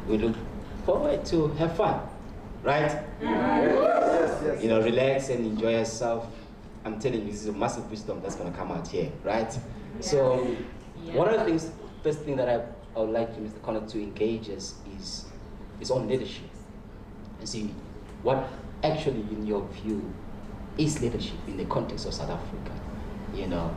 we look forward to have fun, right? Yes. You know, relax and enjoy yourself. I'm telling you, this is a massive wisdom that's gonna come out here, right? So, one of the things, first thing that I would like to, Mr. Connor, to engage us is on leadership. And see, what actually, in your view, is leadership in the context of South Africa? You know,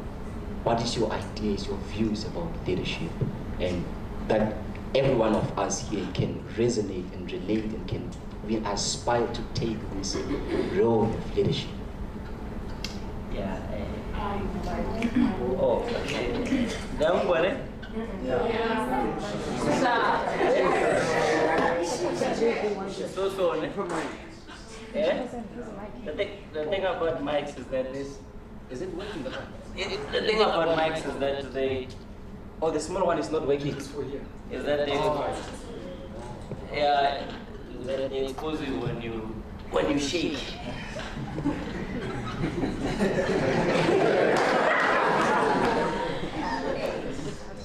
what is your ideas, your views about leadership, and that every one of us here can resonate and relate and can we aspire to take this role of leadership? Yeah. Oh, okay. Down for it? So, yeah? The thing about mics is that Is it working? the thing about mics is that they, Oh, the small one is not working. is that they, yeah, that they expose you when you shake.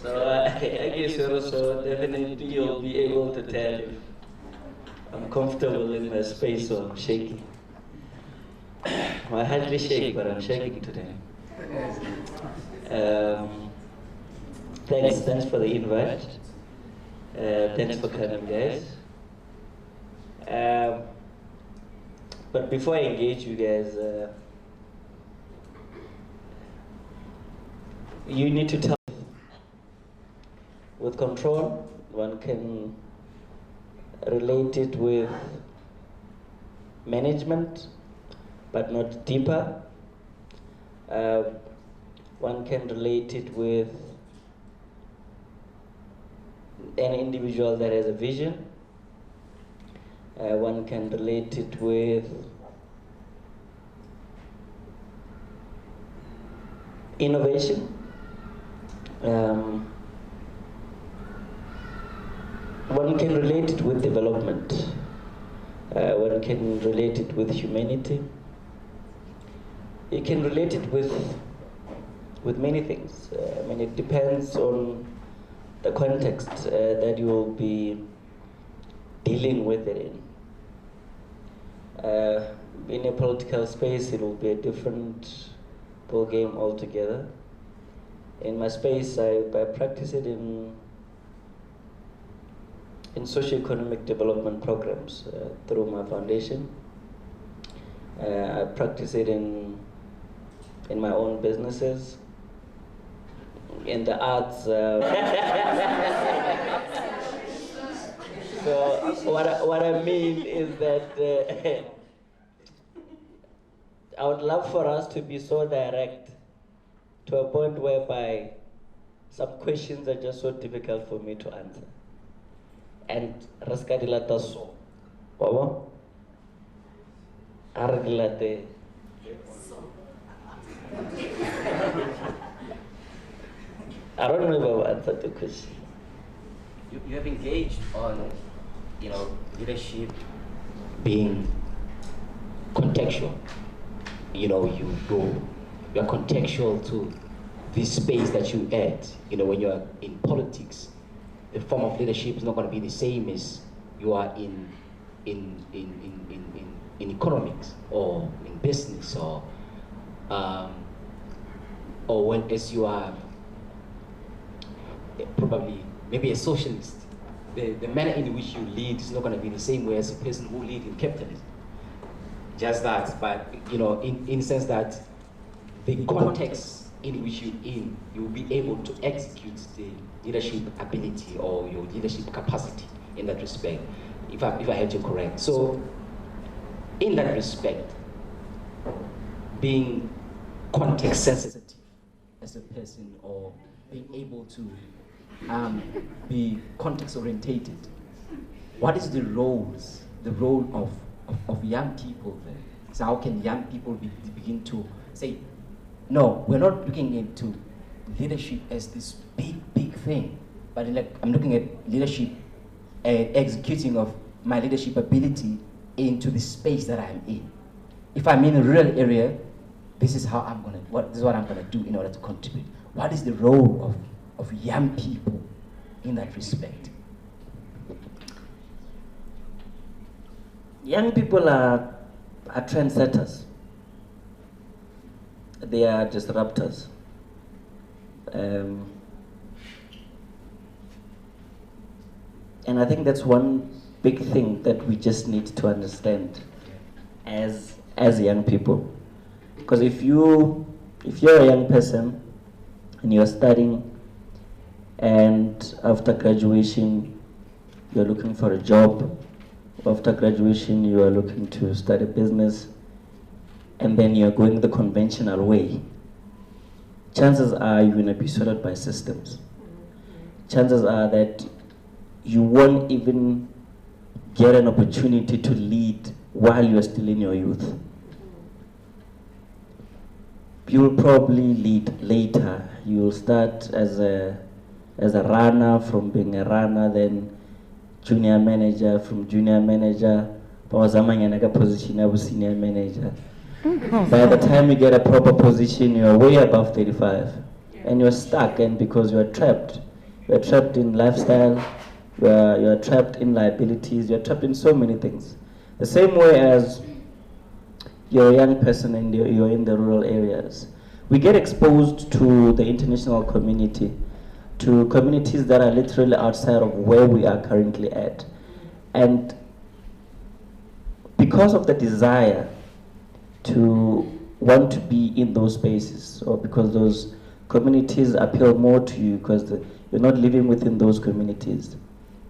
So I guess also definitely you'll be able to tell if I'm comfortable in my space or I'm shaking. I hardly shake, but I'm shaking today. Thanks for the invite. Thanks for coming, guys. But before I engage you guys, you need to tell. With control, one can relate it with management, but not deeper. One can relate it with an individual that has a vision. One can relate it with innovation. One can relate it with development. One can relate it with humanity. You can relate it with many things. I mean, it depends on the context that you will be dealing with it in. In a political space, it will be a different ball game altogether. In my space, I practice it in socio-economic development programs through my foundation. I practice it in my own businesses, in the arts. So what I mean is that I would love for us to be so direct to a point whereby some questions are just so difficult for me to answer. And Raskadilata so. Baba? Argilate. I don't know if I've answered the question. You have engaged on, you know, leadership being contextual. You know, you're contextual to this space that you add. You know, when you're in politics, the form of leadership is not going to be the same as you are in economics or in business or when as you are probably maybe a socialist. The manner in which you lead is not going to be the same way as a person who leads in capitalism. Just that, but you know, in the sense that the context in which you'll be able to execute the leadership ability or your leadership capacity in that respect, if I heard you correct. So, in that respect, being context sensitive as a person or being able to be context orientated, what is the role of young people there? So how can young people begin to say, no, we're not looking into leadership as this big thing, but I'm looking at leadership, executing of my leadership ability into the space that I'm in. If I'm in a rural area, this is what I'm gonna do in order to contribute. What is the role of young people in that respect? Young people are trendsetters. They are disruptors. And I think that's one big thing that we just need to understand as young people. Because if you're a young person and you're studying, and after graduation you're looking for a job, after graduation you are looking to start a business, and then you're going the conventional way, chances are you're going to be swallowed by systems. Chances are that you won't even get an opportunity to lead while you're still in your youth. You will probably lead later. You will start as a runner, from being a runner, then junior manager, from junior manager, position of senior manager. By the time you get a proper position, you're way above 35, and you're stuck, and because you're trapped in lifestyle, you're trapped in liabilities, you're trapped in so many things. The same way as you're a young person and you're in the rural areas. We get exposed to the international community, to communities that are literally outside of where we are currently at. And because of the desire to want to be in those spaces, or because those communities appeal more to you because you're not living within those communities,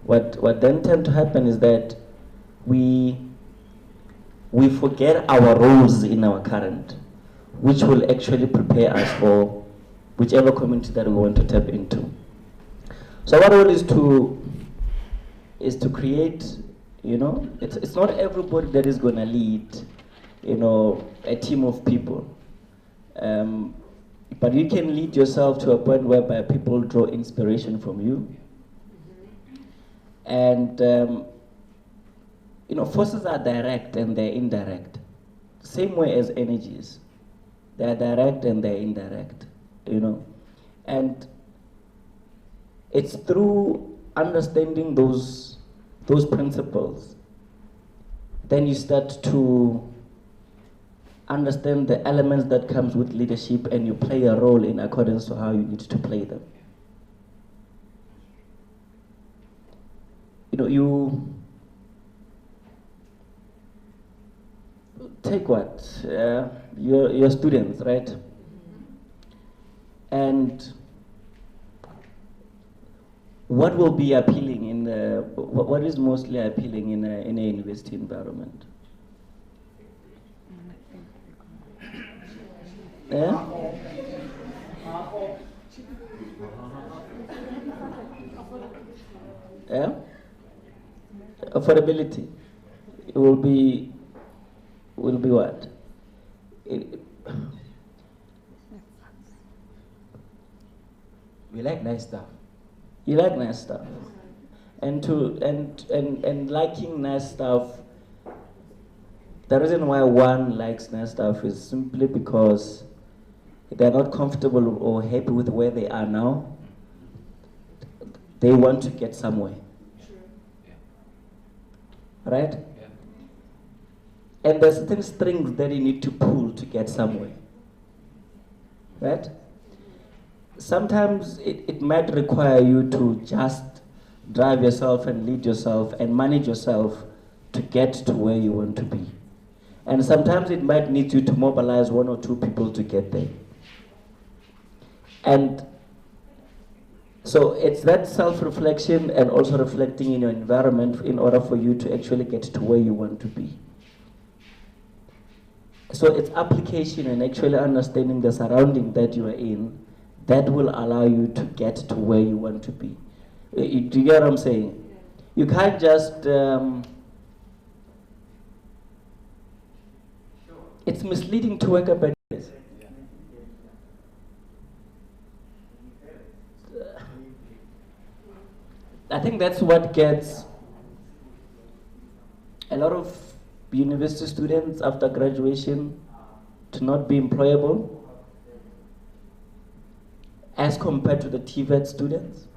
what then tend to happen is that we forget our roles in our current, which will actually prepare us for whichever community that we want to tap into. So our role is to create, it's not everybody that is gonna lead, a team of people. But you can lead yourself to a point whereby people draw inspiration from you. And forces are direct and they're indirect. Same way as energies. They're direct and they're indirect, And it's through understanding those principles, then you start to understand the elements that comes with leadership, and you play a role in accordance to how you need to play them. You take your students, right? And what will be appealing what is mostly appealing in a university environment? Yeah? Yeah? Affordability. It will be what? We like nice stuff. You like nice stuff. And liking nice stuff, the reason why one likes nice stuff is simply because they're not comfortable or happy with where they are now. They want to get somewhere. Right? Yeah. And there's certain strings that you need to pull to get somewhere. Right? Sometimes it might require you to just drive yourself and lead yourself and manage yourself to get to where you want to be. And sometimes it might need you to mobilize one or two people to get there. And so it's that self-reflection and also reflecting in your environment in order for you to actually get to where you want to be. So it's application and actually understanding the surrounding that you are in that will allow you to get to where you want to be. Do you get what I'm saying? You can't just... it's misleading to wake up at this. I think that's what gets a lot of university students after graduation to not be employable as compared to the TVET students.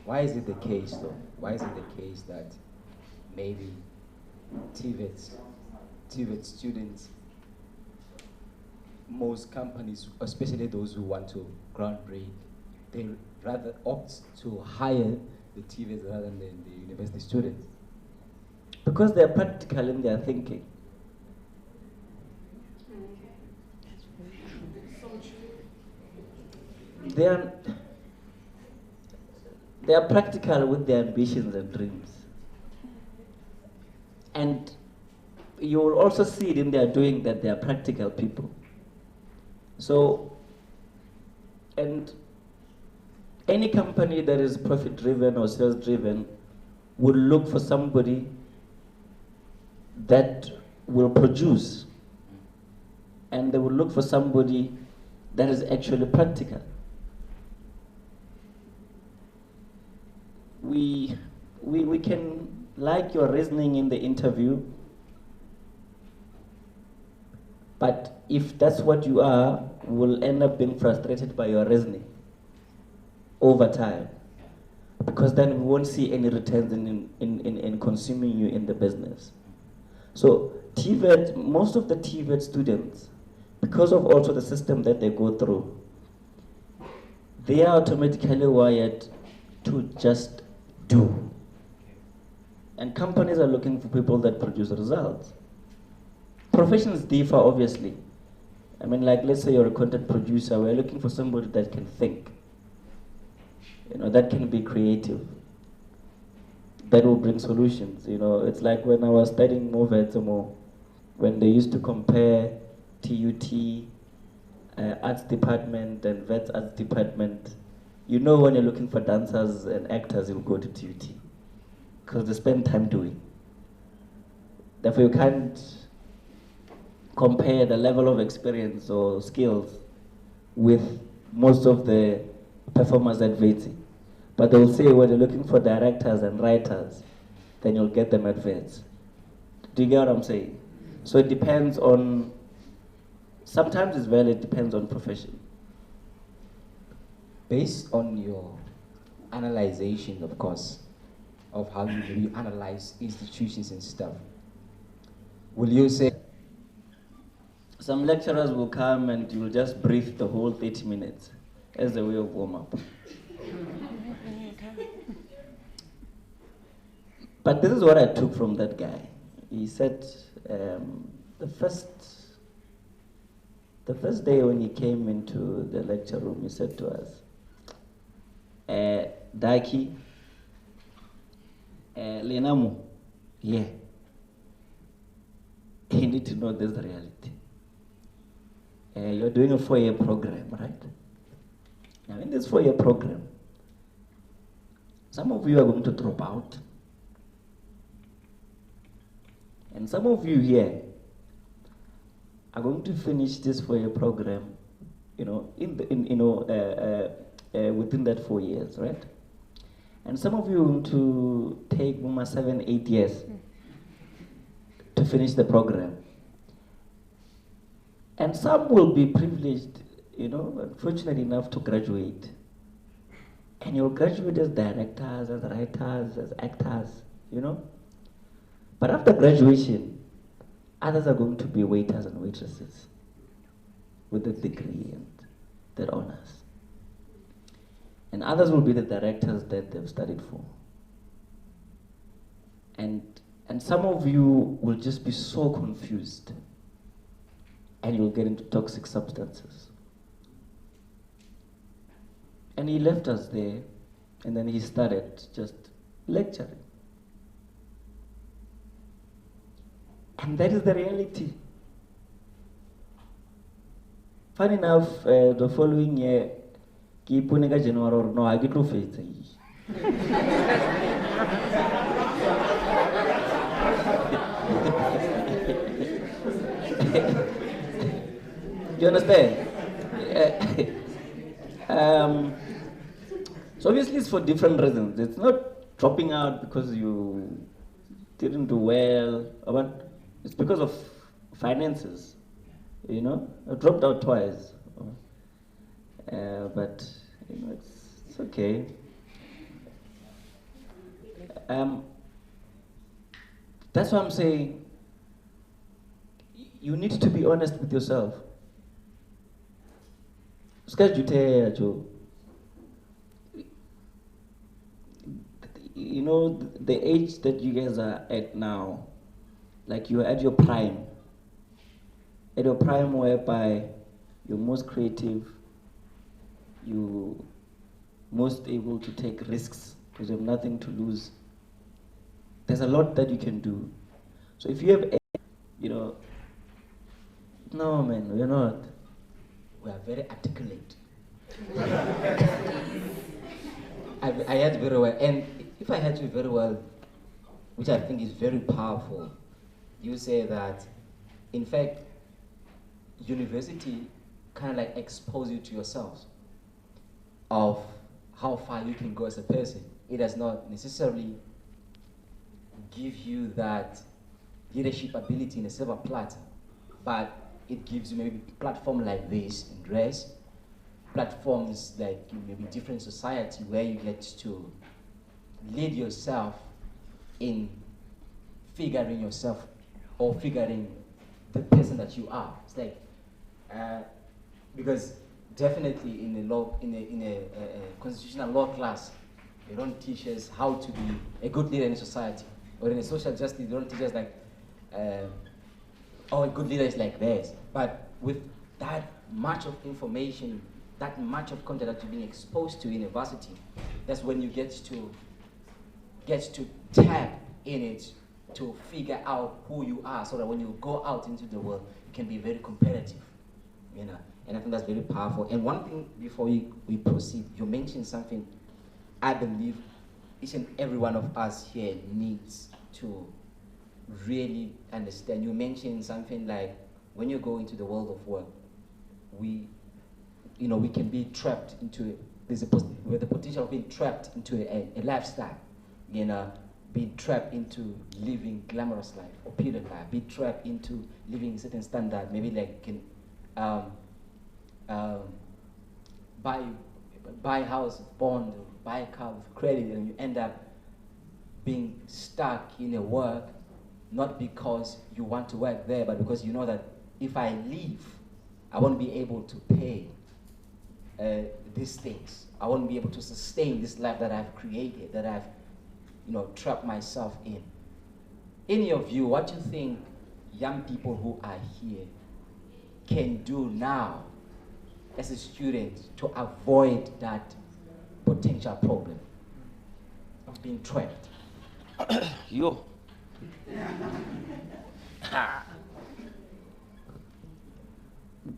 Why is it the case though? Why is it the case that maybe TVET students, most companies, especially those who want to groundbreak, they rather opt to hire the TVETs rather than the university students? Because they're practical in their thinking. They are practical with their ambitions and dreams. And you will also see it in their doing that they are practical people. So, and any company that is profit driven or sales driven would look for somebody that will produce, and they will look for somebody that is actually practical. We can like your reasoning in the interview, but if that's what you are, we'll end up being frustrated by your reasoning over time, because then we won't see any returns in consuming you in the business. So TVET, most of the TVET students, because of also the system that they go through, they are automatically wired to just do. And companies are looking for people that produce results. Professions differ, obviously. I mean, like, let's say you're a content producer, we're looking for somebody that can think, that can be creative, that will bring solutions. It's like when I was studying MOVET, when they used to compare TUT, arts department and VET's arts department, when you're looking for dancers and actors, you'll go to TUT, because they spend time doing. Therefore, you can't compare the level of experience or skills with most of the performers at VETI. But they'll say when you're looking for directors and writers, then you'll get them at VETS. Do you get what I'm saying? So it depends on, sometimes it's valid, it depends on profession. Based on your analyzation, of course, of how you analyze institutions and stuff, will you say? Some lecturers will come and you'll just brief the whole 30 minutes as a way of warm-up. But this is what I took from that guy. He said the first day when he came into the lecture room, he said to us, Daki, Lenamu, yeah, you need to know this reality. You're doing a 4-year program, right? Now in this 4-year program, some of you are going to drop out. And some of you here are going to finish this 4-year program, within that 4 years, right? And some of you are going to take 7, 8 years to finish the program. And some will be privileged, fortunate enough to graduate. And you'll graduate as directors, as writers, as actors, But after graduation, others are going to be waiters and waitresses with a degree and their honors. And others will be the directors that they've studied for. And some of you will just be so confused, and you'll get into toxic substances. And he left us there, and then he started just lecturing. And that is the reality. Funny enough, the following year, ki January or no, I get no faith. Do you understand? So obviously it's for different reasons. It's not dropping out because you didn't do well, but it's because of finances. I dropped out twice, but it's okay. Um, that's why I'm saying you need to be honest with yourself. You know, the age that you guys are at now, like you're at your prime. At your prime whereby you're most creative, you're most able to take risks because you have nothing to lose. There's a lot that you can do. So if you have, you know, no man, we're not. We are very articulate. I heard very well, and if I heard you very well, which I think is very powerful, you say that, in fact, university kind of like expose you to yourself of how far you can go as a person. It does not necessarily give you that leadership ability in a silver platter, but it gives you maybe platform like this in dress, platforms like maybe different society where you get to lead yourself in figuring yourself or figuring the person that you are. It's like, because definitely in a law, in a constitutional law class, they don't teach us how to be a good leader in society. Or in a social justice, they don't teach us like, oh, a good leader is like this. But with that much of information, that much of content that you're being exposed to in university, that's when you get to tap in it to figure out who you are, so that when you go out into the world, you can be very competitive, you know. And I think that's very powerful. And one thing before we proceed, you mentioned something I believe each and every one of us here needs to really understand. You mentioned something like, when you go into the world of work, we can be trapped into, with the potential of being trapped into a lifestyle, you know, being trapped into living glamorous life, opulent life, be trapped into living a certain standard, maybe like can buy a house with bond, buy a car with credit, and you end up being stuck in a work, not because you want to work there, but because you know that if I leave, I won't be able to pay these things. I won't be able to sustain this life that I've created, that I've, trapped myself in. In your view, what do you think young people who are here can do now as a student to avoid that potential problem of being trapped? Yo.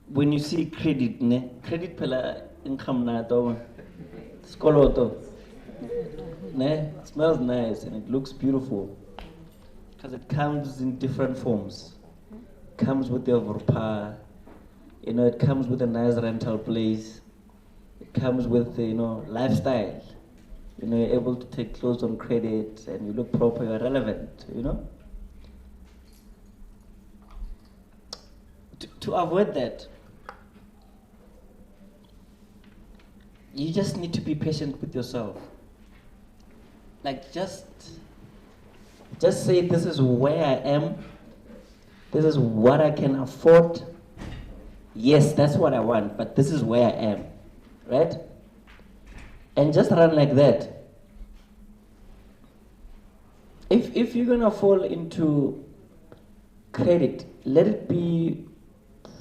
When you see credit, credit pela income na to skoloto, it smells nice and it looks beautiful because it comes in different forms. Comes with the overpower, it comes with a nice rental place. It comes with lifestyle. You're able to take clothes on credit and you look proper, you're relevant, To avoid that, you just need to be patient with yourself. Like just say, this is where I am, this is what I can afford. Yes, that's what I want, but this is where I am, right? And just run like that. If you're gonna fall into credit, let it be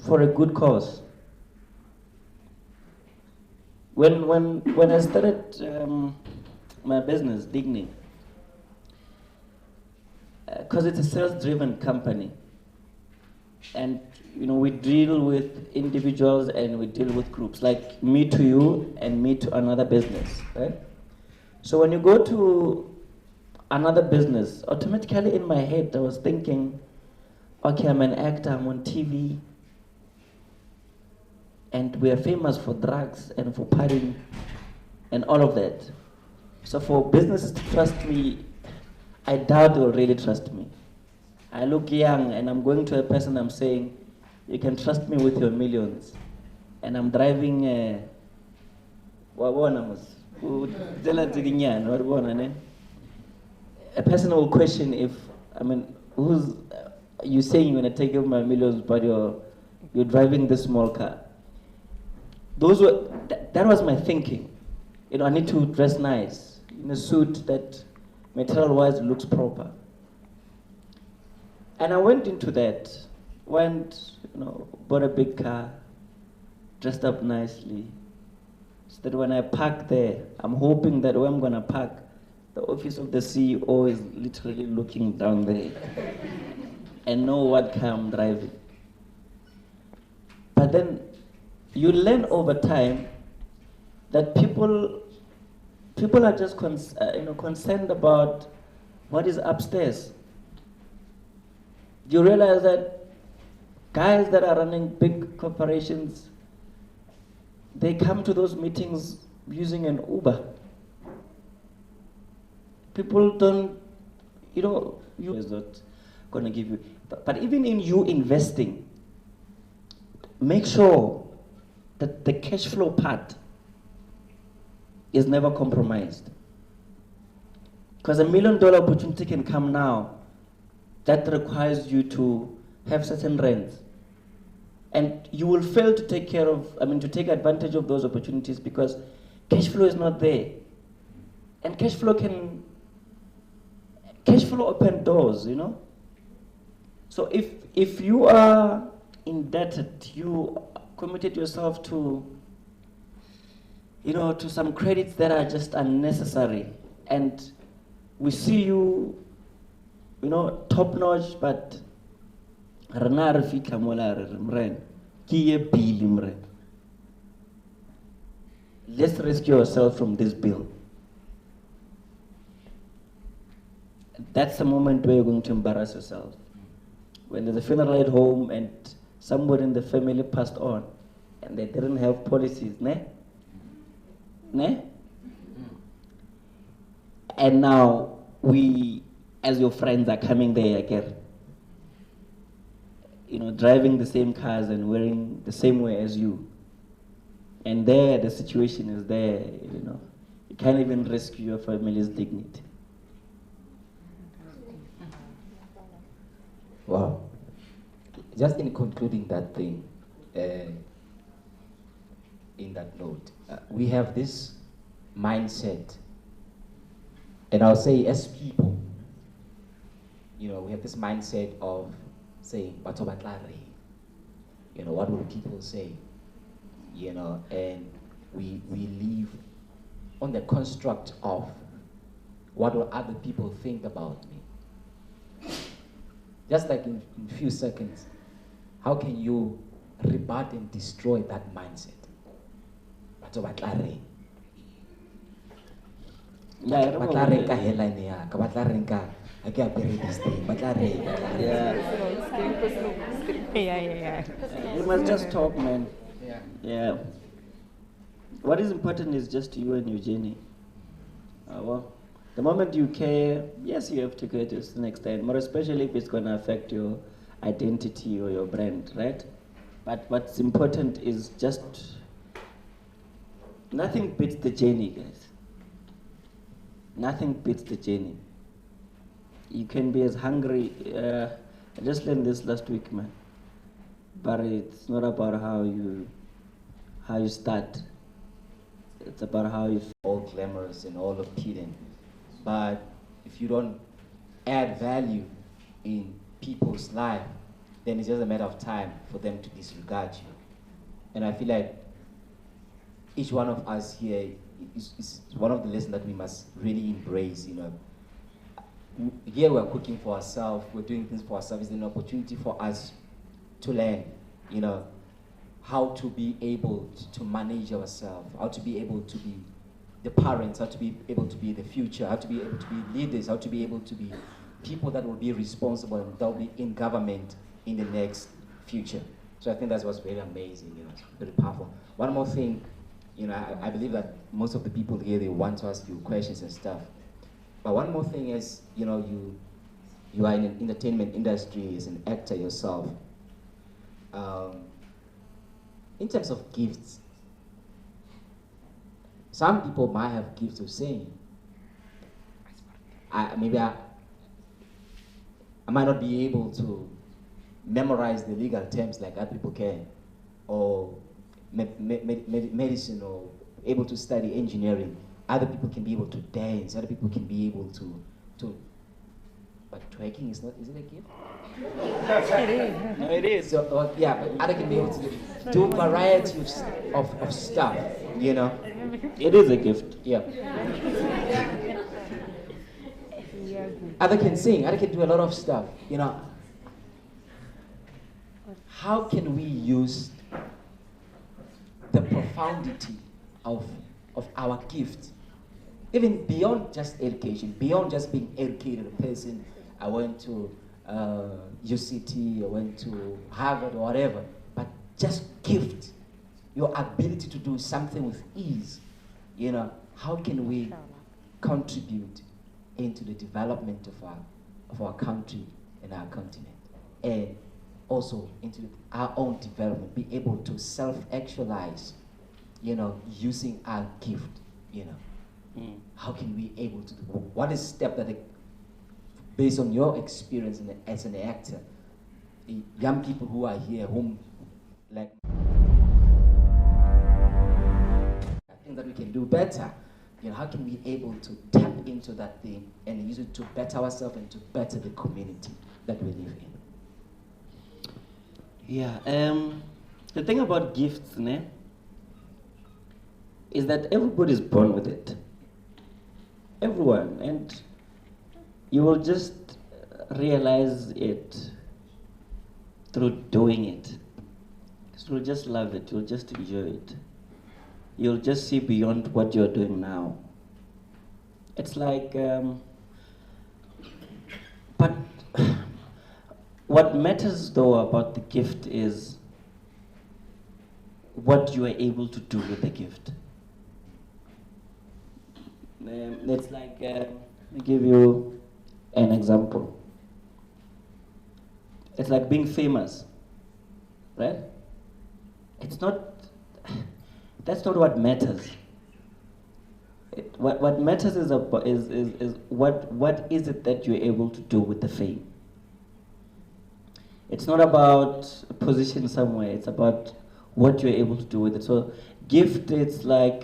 for a good cause. When I started my business, Digny, because it's a sales-driven company, and we deal with individuals and we deal with groups, like me to you and me to another business, right? So when you go to another business, automatically in my head I was thinking, okay, I'm an actor, I'm on TV, and we are famous for drugs and for partying and all of that. So for businesses to trust me, I doubt they will really trust me. I look young and I'm going to a person, I'm saying, you can trust me with your millions. And I'm driving and a personal question. If I mean, who's you saying you're gonna take over my millions, but you're driving this small car? That was my thinking. You know, I need to dress nice in a suit that material-wise looks proper. And I went into that, bought a big car, dressed up nicely, so that when I park there, I'm hoping that where I'm gonna park, the office of the CEO is literally looking down there and know what car I'm driving. But then you learn over time that people are just concerned about what is upstairs. You realize that guys that are running big corporations, they come to those meetings using an Uber. People don't, you is not going to give you. But even in you investing, make sure that the cash flow part is never compromised. Because $1 million opportunity can come now that requires you to have certain rents. And you will fail to take advantage of those opportunities because cash flow is not there. And cash flow open doors, So if you are indebted, you committed yourself to some credits that are just unnecessary, and we see you, top notch, but let's rescue yourself from this bill. That's the moment where you're going to embarrass yourself. When there's a funeral at home and somebody in the family passed on and they didn't have policies, ne? And now we, as your friends, are coming there again. Driving the same cars and wearing the same way as you. And there, the situation is there, You can't even rescue your family's dignity. Wow. Just in concluding that thing, in that note, we have this mindset, and I'll say as people, we have this mindset of saying, what will people say? And we live on the construct of what will other people think about me. Just like in a few seconds, how can you rebut and destroy that mindset? You must just talk, man. Yeah. What is important is just you and your journey. The moment you care, yes, you have to care to an extent, more especially if it's going to affect your identity or your brand, right? But what's important is just, nothing beats the journey, guys. Nothing beats the journey. You can be as hungry, I just learned this last week, man. But it's not about how you start. It's about how you feel. All glamorous and all appealing. But if you don't add value in people's life, then it's just a matter of time for them to disregard you. And I feel like each one of us here is one of the lessons that we must really embrace. Here we're cooking for ourselves, we're doing things for ourselves. It's an opportunity for us to learn, how to be able to manage ourselves, how to be able to be the parents, how to be able to be the future, how to be able to be leaders, how to be able to be people that will be responsible and that will be in government in the next future. So I think that's what's very amazing, it's very powerful. One more thing, I believe that most of the people here, they want to ask you questions and stuff. But one more thing is, you are in an entertainment industry as an actor yourself. In terms of gifts, some people might have gifts of saying, maybe I might not be able to memorize the legal terms like other people can, or medicine, or able to study engineering. Other people can be able to dance. Other people can be able to. But twerking is not. Is it a gift? It is. No, it is. So, yeah, but other can be able to do a variety of stuff. You know. It is a gift. Yeah. Yeah. Other can sing. Other can do a lot of stuff. You know. How can we use the profundity of our gift, even beyond just education, beyond just being educated a person? I went to UCT, I went to Harvard, or whatever, but just gift, your ability to do something with ease. You know, how can we contribute into the development of our country and our continent, and also into our own development, be able to self-actualize, you know, using our gift, you know. How can we able to do, what is step that, based on your experience as an actor, the young people who are here, whom, like, I think that we can do better. You know, how can we able to tap into that thing and use it to better ourselves and to better the community that we live in? Yeah, the thing about gifts, ne, is that everybody's born with it. Everyone. And you will just realize it through doing it. You'll just love it. You'll just enjoy it. You'll just see beyond what you're doing now. It's like, but what matters though about the gift is what you are able to do with the gift. It's like, let me give you an example. It's like being famous, right? It's not, that's not what matters. What matters is what is it that you're able to do with the fame. It's not about a position somewhere, it's about what you're able to do with it. So gift, it's like,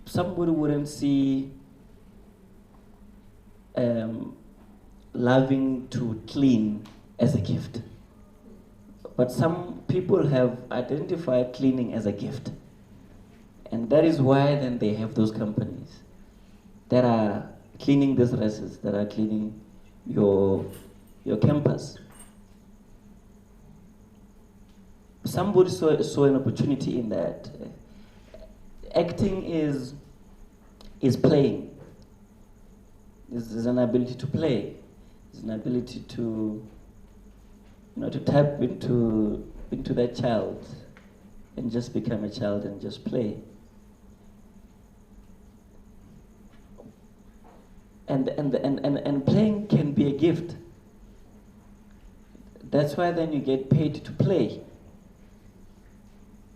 somebody wouldn't see loving to clean as a gift. But some people have identified cleaning as a gift. And that is why then they have those companies that are cleaning these dresses, that are cleaning your campus. Somebody saw an opportunity in that. Acting is playing. Is an ability to play. It's an ability to, you know, to tap into that child and just become a child and just play. And playing can be a gift. That's why then you get paid to play.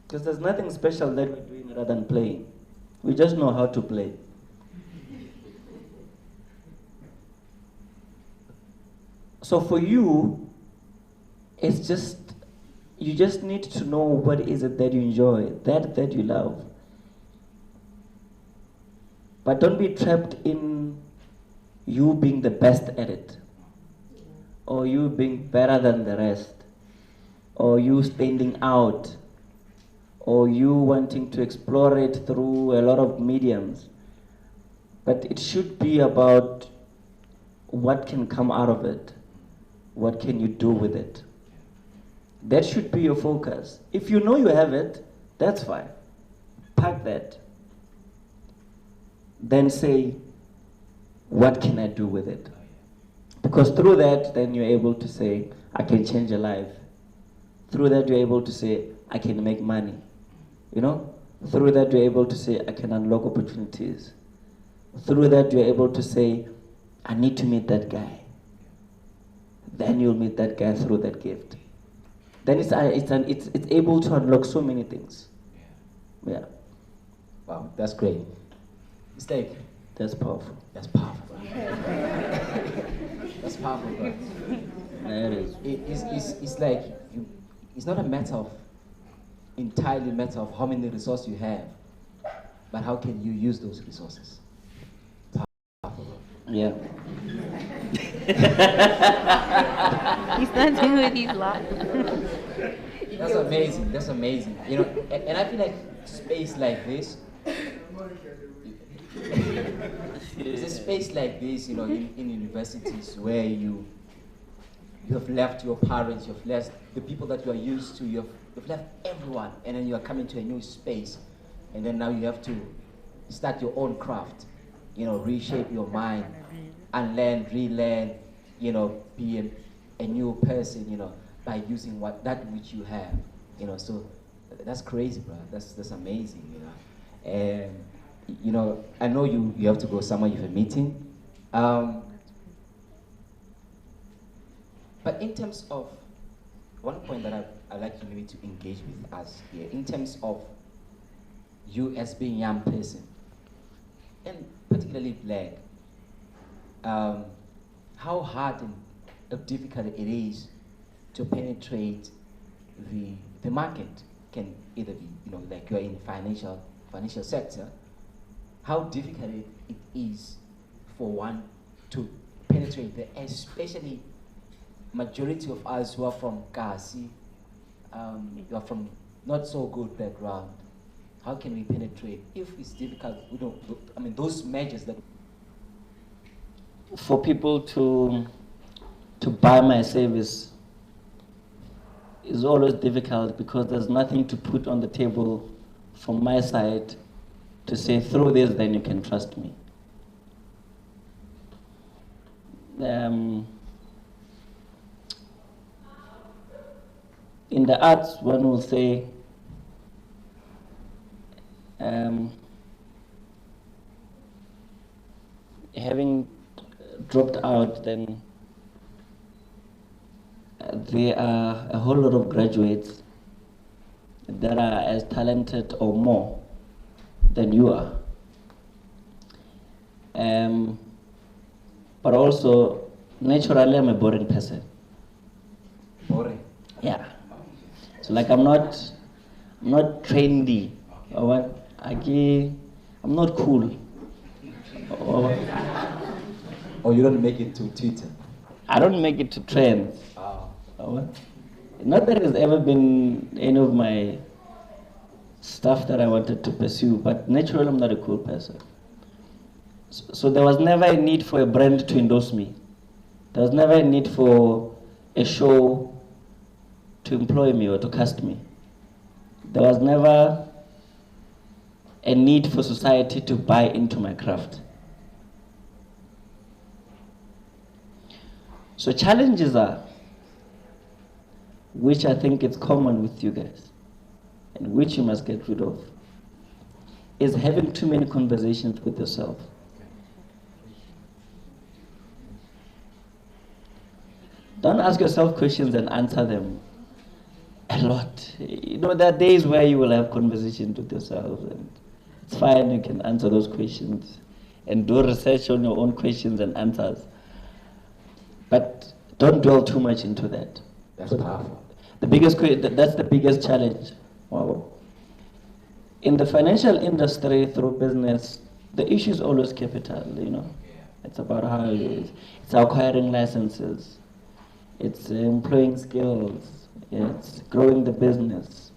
Because there's nothing special that we're doing rather than playing. We just know how to play. So for you, it's just, you just need to know what is it that you enjoy, that you love. But don't be trapped in you being the best at it, or you being better than the rest, or you standing out, or you wanting to explore it through a lot of mediums. But it should be about what can come out of it. What can you do with it? That should be your focus. If you know you have it, that's fine. Pack that. Then say, what can I do with it? Because through that, then you're able to say, I can change a life. Through that, you're able to say, I can make money. You know? Through that, you're able to say, I can unlock opportunities. Through that, you're able to say, I need to meet that guy. Then you'll meet that guy through that gift. Then it's able to unlock so many things. Yeah. Wow, that's great. Mistake. That's powerful. That's powerful, bro. That's powerful, bro. That is. It's like it's not a matter of entirely matter of how many resources you have, but how can you use those resources? Powerful, bro. Yeah. He's not doing with his lot. That's amazing. That's amazing. You know, and I feel like space like this. It's a space like this, you know, in universities where you have left your parents, you've left the people that you are used to, you've left everyone, and then you are coming to a new space, and then now you have to start your own craft, you know, reshape your mind, unlearn, relearn, you know, be a new person, you know, by using that which you have, you know. So that's crazy, bro. That's amazing, you know. And you know, I know you have to go somewhere, you have a meeting. But in terms of one point that I'd like you maybe to engage with us here, in terms of you as being a young person, and particularly black, how hard and difficult it is to penetrate the market. Can either be, you know, like you're in financial sector, how difficult it is for one to penetrate there, especially majority of us who are from Kasi, you are from not so good background. How can we penetrate? If it's difficult, we don't. I mean, those measures that. For people to buy my service is always difficult because there's nothing to put on the table from my side to say through this, then you can trust me. In the arts, one will say having dropped out, then there are a whole lot of graduates that are as talented or more than you are. But also, naturally, I'm a boring person. Boring. Yeah. So like I'm not trendy. I'm not cool. Or you don't make it to Twitter. I don't make it to trends. Oh. Not that there's ever been any of my stuff that I wanted to pursue, but naturally I'm not a cool person. So there was never a need for a brand to endorse me. There was never a need for a show to employ me or to cast me. There was never a need for society to buy into my craft. So challenges are, which I think is common with you guys, and which you must get rid of, is having too many conversations with yourself. Don't ask yourself questions and answer them a lot. You know, there are days where you will have conversations with yourself, and it's fine, you can answer those questions and do research on your own questions and answers. But don't dwell too much into that. That's powerful. That's the biggest challenge. Wow. In the financial industry, through business, the issue is always capital, you know. It's about how it's acquiring licenses, it's employing skills, it's growing the business,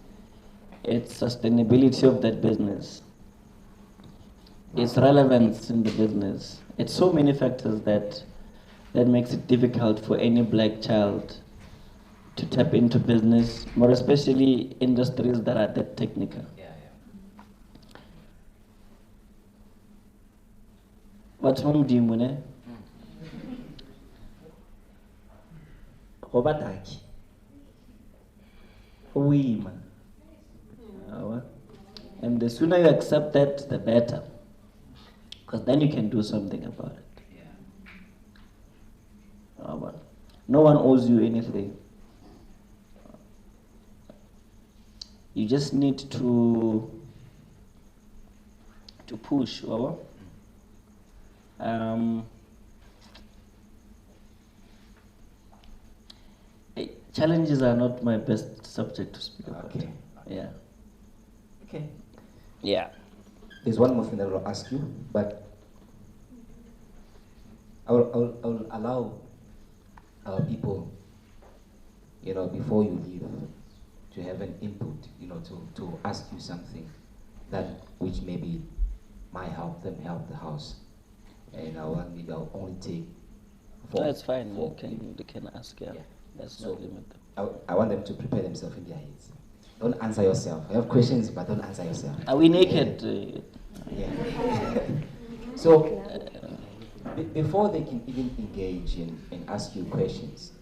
it's sustainability of that business, it's relevance in the business. It's so many factors that makes it difficult for any black child to tap into business, more especially industries that are that technical. What's wrong with you, Mune? Robataki. Oui, man. And the sooner you accept that, the better. Because then you can do something about it. No one owes you anything. You just need to push. Um, Challenges are not my best subject to speak about. Okay. Yeah. Okay. Yeah. There's one more thing that I will ask you, but I will allow our people, before you leave, to have an input, to ask you something that which maybe might help them help the house. And I'll only take four. That's fine. four. You can ask. Yeah. Yeah. Let's So not limit them. I want them to prepare themselves in their heads. Don't answer yourself. I have questions, but don't answer yourself. Are we naked? Yeah. So, before they can even engage and ask you questions,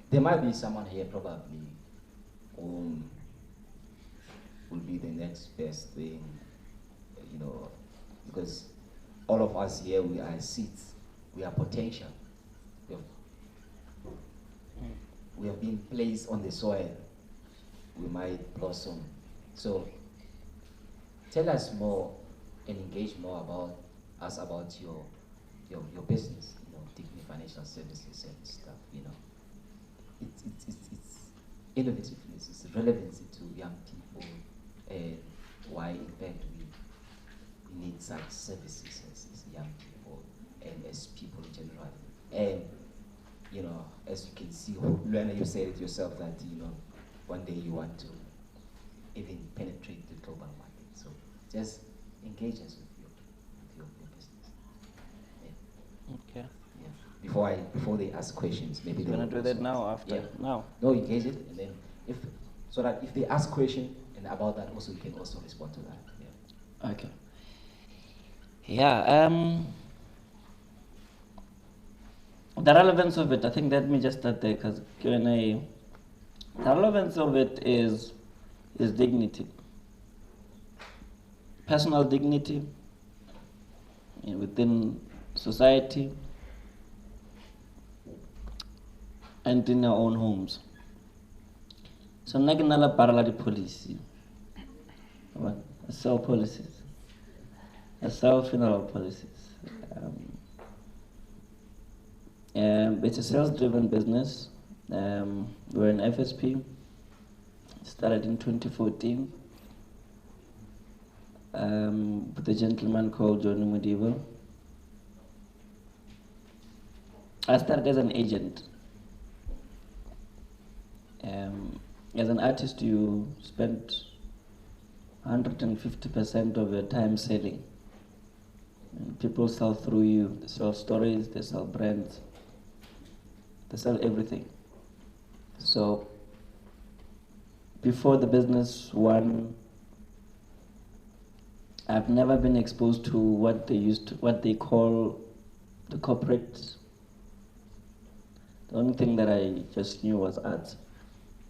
there might be someone here probably whom will be the next best thing, because all of us here, we are seeds, we are potential. We have been placed on the soil, we might blossom. So tell us more and engage more about your business, Dignity Financial Services and stuff, It's innovativeness, it's relevancy to young people, and why in fact we need such services as young people and as people in general. And as you can see, Luana, you said it yourself that one day you want to even penetrate the global market. So just engage us with your business. Yeah. Okay. Yeah. Before they ask questions, maybe You're they gonna do that now after? Yeah. Now? No, engage it, and then so that if they ask question and about that, also you can also respond to that. Yeah. Okay. Yeah. The relevance of it, I think let me just start there, because Q&A, the relevance of it is dignity. Personal dignity within society and in our own homes. So naginala parallel policy. Sell policies. Sell funeral policies. It's a sales-driven business. We're an FSP. Started in 2014 with a gentleman called Johnny Mudivo. I started as an agent. As an artist, you spend 150% of your time selling. And people sell through you. They sell stories, they sell brands, they sell everything. So before the business, I've never been exposed to what they call the corporate. The only thing that I just knew was art.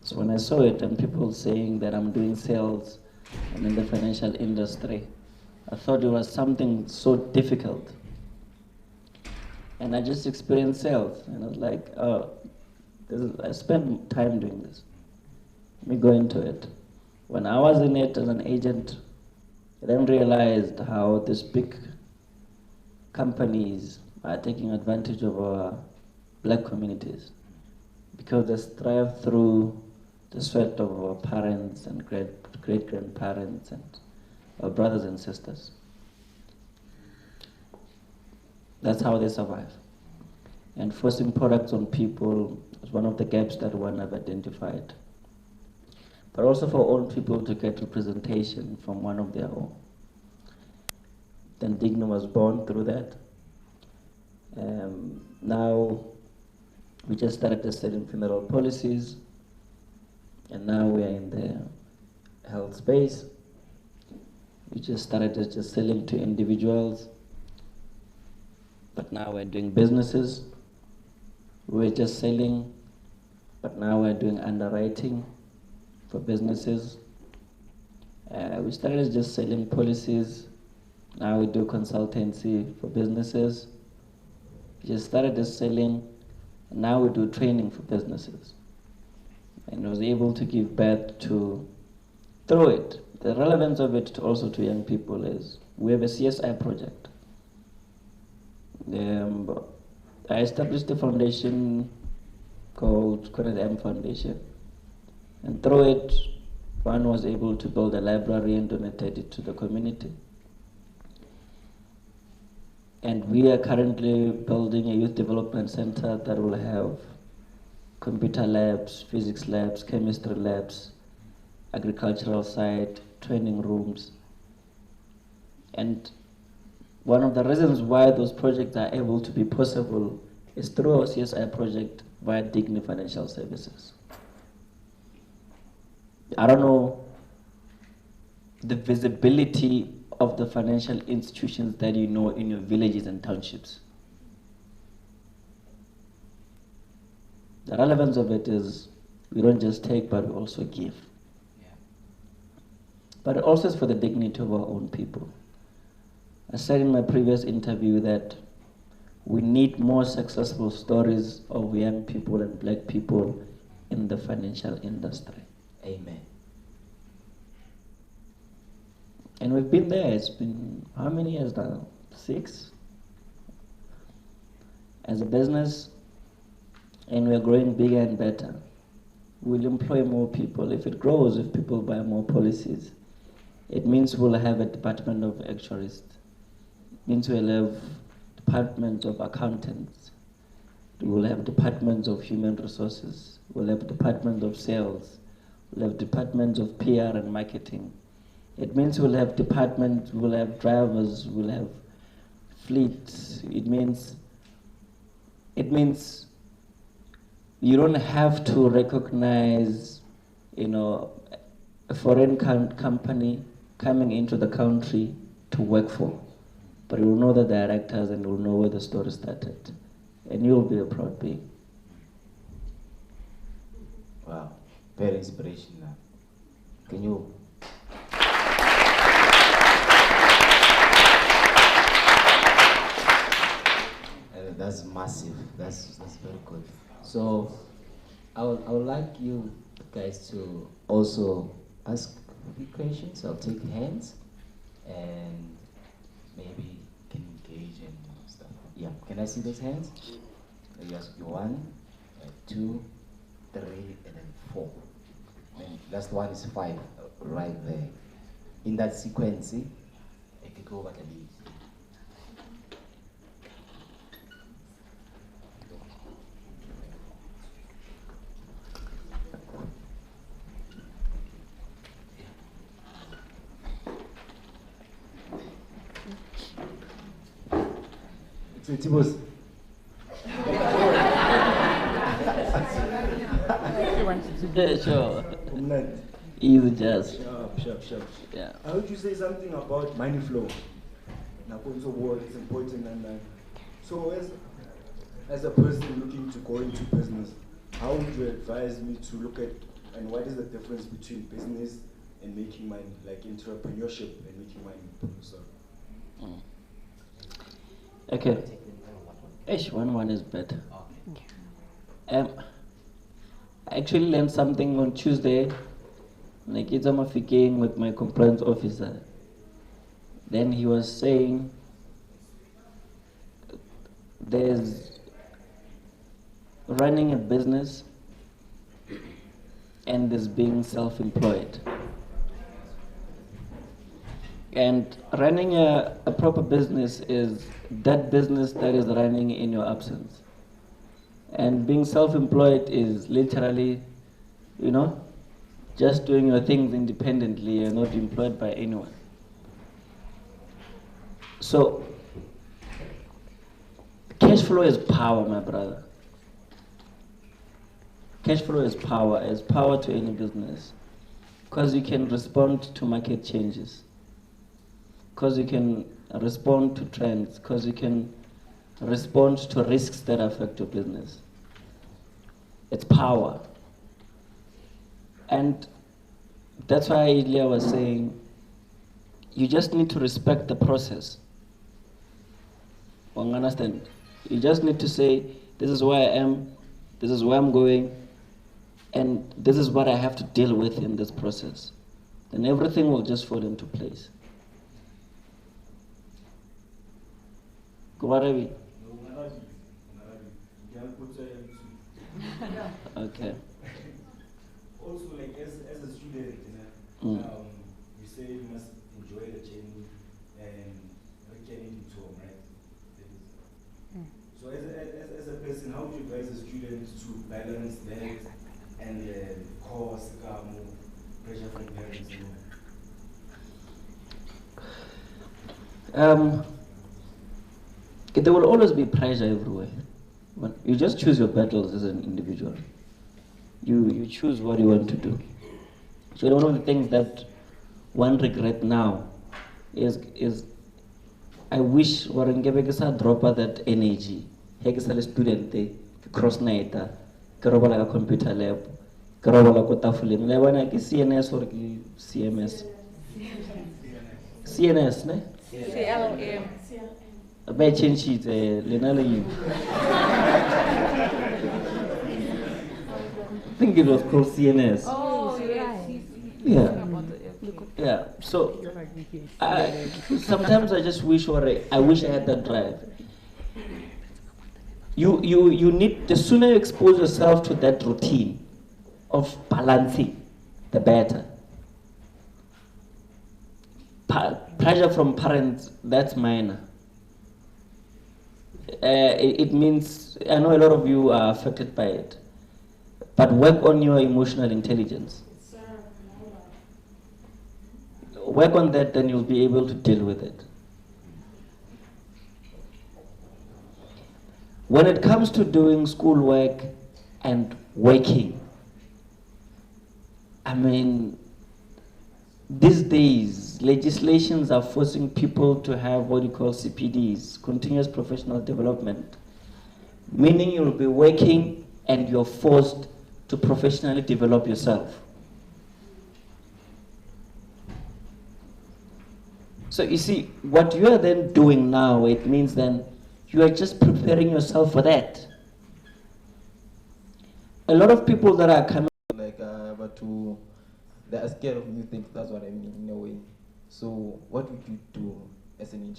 So when I saw it and people saying that I'm doing sales, I'm in the financial industry, I thought it was something so difficult. And I just experienced sales, and I was like, oh, I spent time doing this. Let me go into it. When I was in it as an agent, I then realized how these big companies are taking advantage of our black communities, because they strive through the sweat of our parents and great-grandparents and our brothers and sisters. That's how they survive. And forcing products on people is one of the gaps that one have identified. But also for all people to get representation from one of their own. Then Digno was born through that. Now, we just started selling funeral policies, and now we are in the health space. We just started just selling to individuals, but now we're doing businesses. We're just selling, but now we're doing underwriting for businesses. We started just selling policies. Now we do consultancy for businesses. We just started just selling, and now we do training for businesses. And I was able to give birth to through it, the relevance of it also to young people is we have a CSI project. I established a foundation called Conrad M Foundation, and through it, one was able to build a library and donated it to the community. And we are currently building a youth development center that will have computer labs, physics labs, chemistry labs, agricultural site, training rooms. And one of the reasons why those projects are able to be possible is through our CSI project via Dignity Financial Services. I don't know the visibility of the financial institutions that you know in your villages and townships. The relevance of it is we don't just take, but we also give. Yeah. But it also is for the dignity of our own people. I said in my previous interview that we need more successful stories of young people and black people in the financial industry. Amen. And we've been there. It's been how many years now? 6? As a business, and we're growing bigger and better. We'll employ more people. If it grows, if people buy more policies, it means we'll have a department of actuaries. It means we'll have departments of accountants. We'll have departments of human resources. We'll have departments of sales. We'll have departments of PR and marketing. It means we'll have departments, we'll have drivers, we'll have fleets. It means you don't have to recognize, a foreign company coming into the country to work for. But you'll know the directors and you'll know where the story started. And you'll be a proud being. Wow, very inspirational. Can you? That's massive. That's very good. So, I would like you guys to also ask a few questions. I'll take hands, and maybe can engage and stuff. Yeah. Can I see those hands? You ask 1, 2, 3, and then 4. And last one is 5, right there. In that sequence, I can go over the leaves. It's Tibos. Yeah, sure. Umnandi. Easy jazz. Sharp. Yeah. I heard you say something about money flow. Nakonso word is important, and so as a person looking to go into business, how would you advise me to look at, and what is the difference between business and making money, like entrepreneurship and making money? So. Okay. Ish, 1 is better. I actually learned something on Tuesday. Like it's a game with my compliance officer. Then he was saying there's running a business and there's being self-employed. And running a proper business is that business that is running in your absence. And being self-employed is literally, just doing your things independently. You're not employed by anyone. So, cash flow is power, my brother. Cash flow is power. It's power to any business. Because you can respond to market changes. Because you can respond to trends. Because you can respond to risks that affect your business. It's power. And that's why earlier I was saying, you just need to respect the process. You understand? You just need to say, this is where I am, this is where I'm going, and this is what I have to deal with in this process. then everything will just fall into place. Kuwarabi? Okay. Also, like as a student, you say you must enjoy the journey and returning to home, right? So as a person, how do you advise a student to balance that and cause pressure from parents? There will always be pressure everywhere. But you just choose your battles as an individual. You choose what you want to do. So one of the things that one regret now is I wish Warrengebekasa drop that energy. Hegesal student cross night, Karabala computer lab, Karabala Kotafulim, Lewana CNS or CMS. CNS, ne? CLM. I may change it, Lenala you. I think it was called CNS. Oh, yes. Yeah. Yeah. So sometimes I just wish I wish I had that drive. You need, the sooner you expose yourself to that routine of balancing, the better. Pressure from parents, that's minor. It means, I know a lot of you are affected by it, but work on your emotional intelligence. Work on that, then you'll be able to deal with it. When it comes to doing schoolwork and working, I mean, these days, legislations are forcing people to have what you call CPDs, continuous professional development, meaning you'll be working and you're forced to professionally develop yourself. So you see, what you are then doing now, it means then you are just preparing yourself for that. A lot of people that are coming they are scared of new things, that's what I mean in a way. So what would you do as an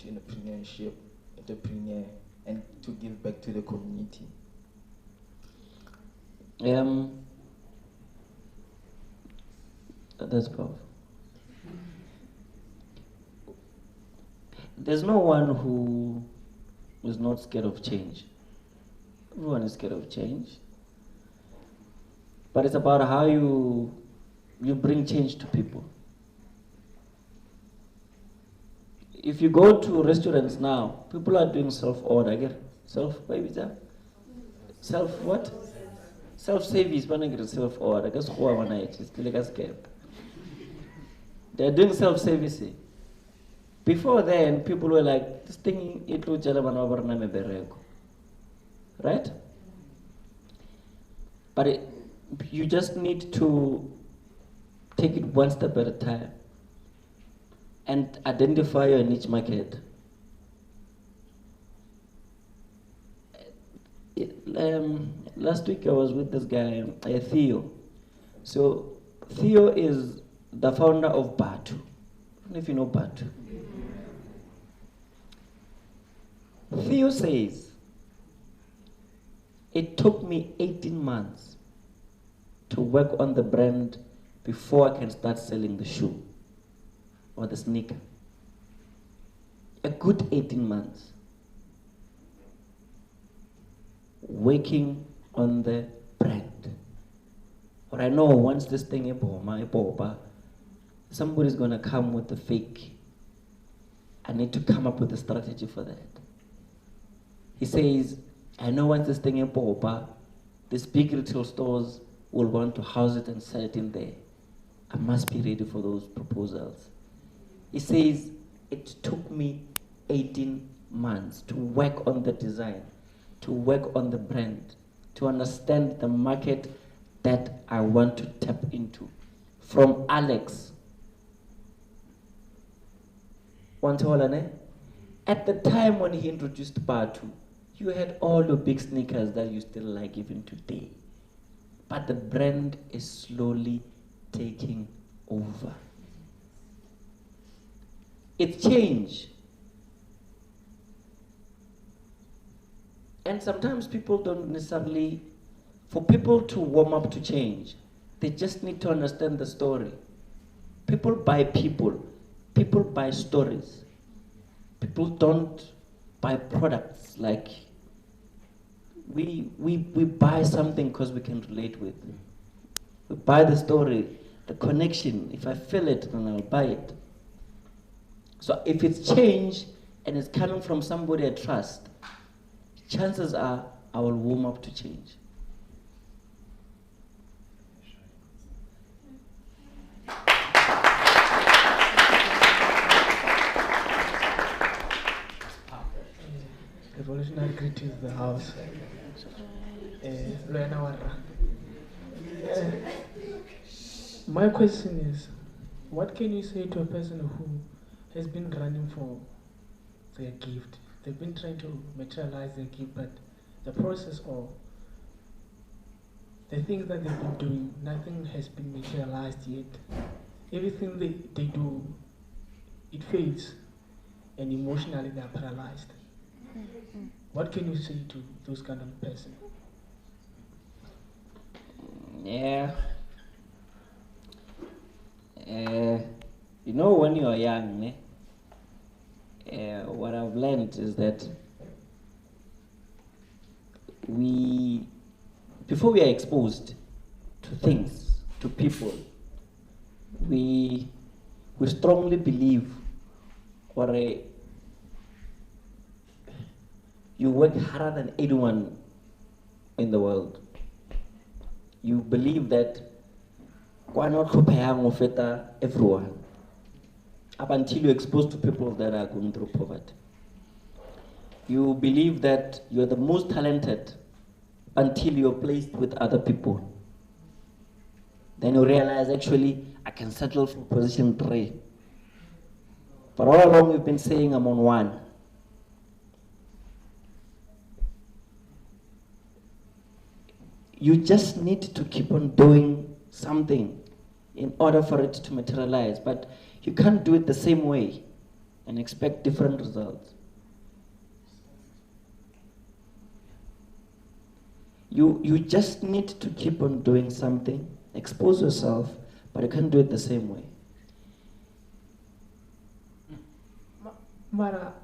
entrepreneur and to give back to the community? That's powerful. There's no one who is not scared of change. Everyone is scared of change. But it's about how you bring change to people. If you go to restaurants now, people are doing self-order. Self-what? Self-service, when I get self-order. They're doing self-service. Before then, people were like, this thing, right? But you just need to take it one step at a time and identify your niche market. Last week I was with this guy, Theo. So Theo is the founder of Batu. I don't know if you know Batu. Theo says, it took me 18 months to work on the brand before I can start selling the shoe or the sneaker. A good 18 months. Working on the brand. But I know once this thing is somebody's going to come with the fake. I need to come up with a strategy for that. He says, I know once this thing is these big retail stores will want to house it and sell it in there. I must be ready for those proposals. He says, it took me 18 months to work on the design, to work on the brand, to understand the market that I want to tap into. From Alex. At the time when he introduced Batu, you had all the big sneakers that you still like even today. But the brand is slowly taking over. It's change. And sometimes people don't necessarily, for people to warm up to change, they just need to understand the story. People buy people. People buy stories. People don't buy products. Like, we buy something because we can relate with. We buy the story, the connection. If I feel it, then I'll buy it. So if it's change and it's coming from somebody I trust, chances are I will warm up to change. Revolutionary greetings to the house. Luena Warra. My question is, what can you say to a person who has been running for their gift? They've been trying to materialize their gift, but the process or the things that they've been doing, nothing has been materialized yet. Everything they do, it fails, and emotionally they are paralyzed. What can you say to those kind of person? Yeah. You know, when you are young, what I've learned is that before we are exposed to things, to people, we strongly believe, or you work harder than anyone in the world. You believe that why not everyone, up until you're exposed to people that are going through poverty. You believe that you're the most talented until you're placed with other people. Then you realize, actually, I can settle for position 3. For all along, we've been saying I'm on 1. You just need to keep on doing something in order for it to materialize. But you can't do it the same way and expect different results. You just need to keep on doing something, expose yourself, but you can't do it the same way. Mara,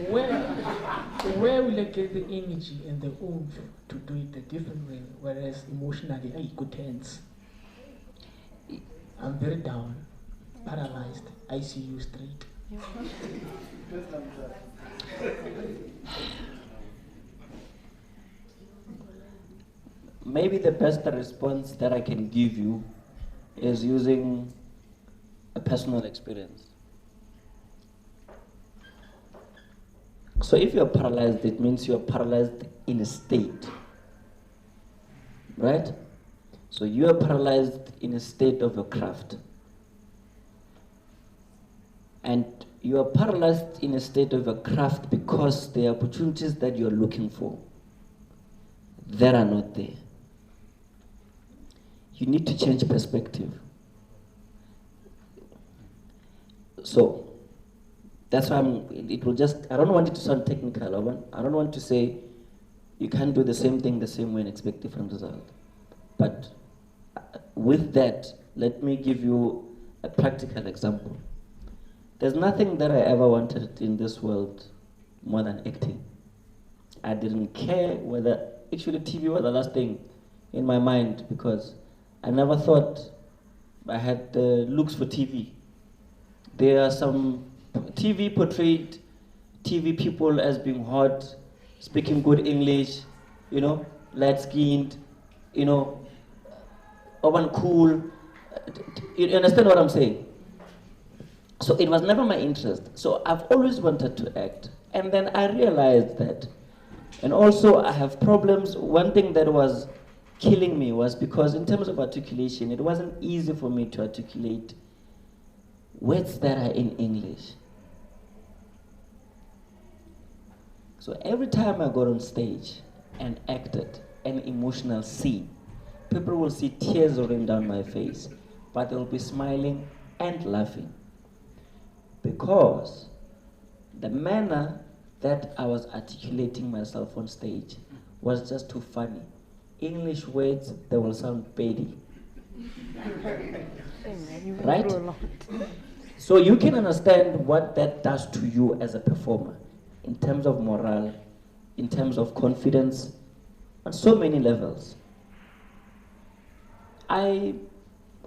where will I get the energy and the oomph to do it a different way, whereas emotionally I go tense? I'm very down, paralyzed, I see you straight. Maybe the best response that I can give you is using a personal experience. So if you're paralyzed, it means you're paralyzed in a state, right? So you are paralyzed in a state of your craft. And you are paralyzed in a state of your craft because the opportunities that you're looking for, that are not there. You need to change perspective. So that's why I don't want it to sound technical. I don't want to say you can't do the same thing the same way and expect different result. But with that, let me give you a practical example. There's nothing that I ever wanted in this world more than acting. I didn't care whether, actually TV was the last thing in my mind because I never thought I had looks for TV. There are some TV portrayed TV people as being hot, speaking good English, light-skinned, urban cool. You understand what I'm saying? So it was never my interest. So I've always wanted to act. And then I realized that. And also I have problems. One thing that was killing me was because in terms of articulation, it wasn't easy for me to articulate words that are in English. So every time I got on stage and acted an emotional scene, people will see tears rolling down my face, but they'll be smiling and laughing. because the manner that I was articulating myself on stage was just too funny. English words, they will sound petty. Right? So you can understand what that does to you as a performer in terms of morale, in terms of confidence, on so many levels. I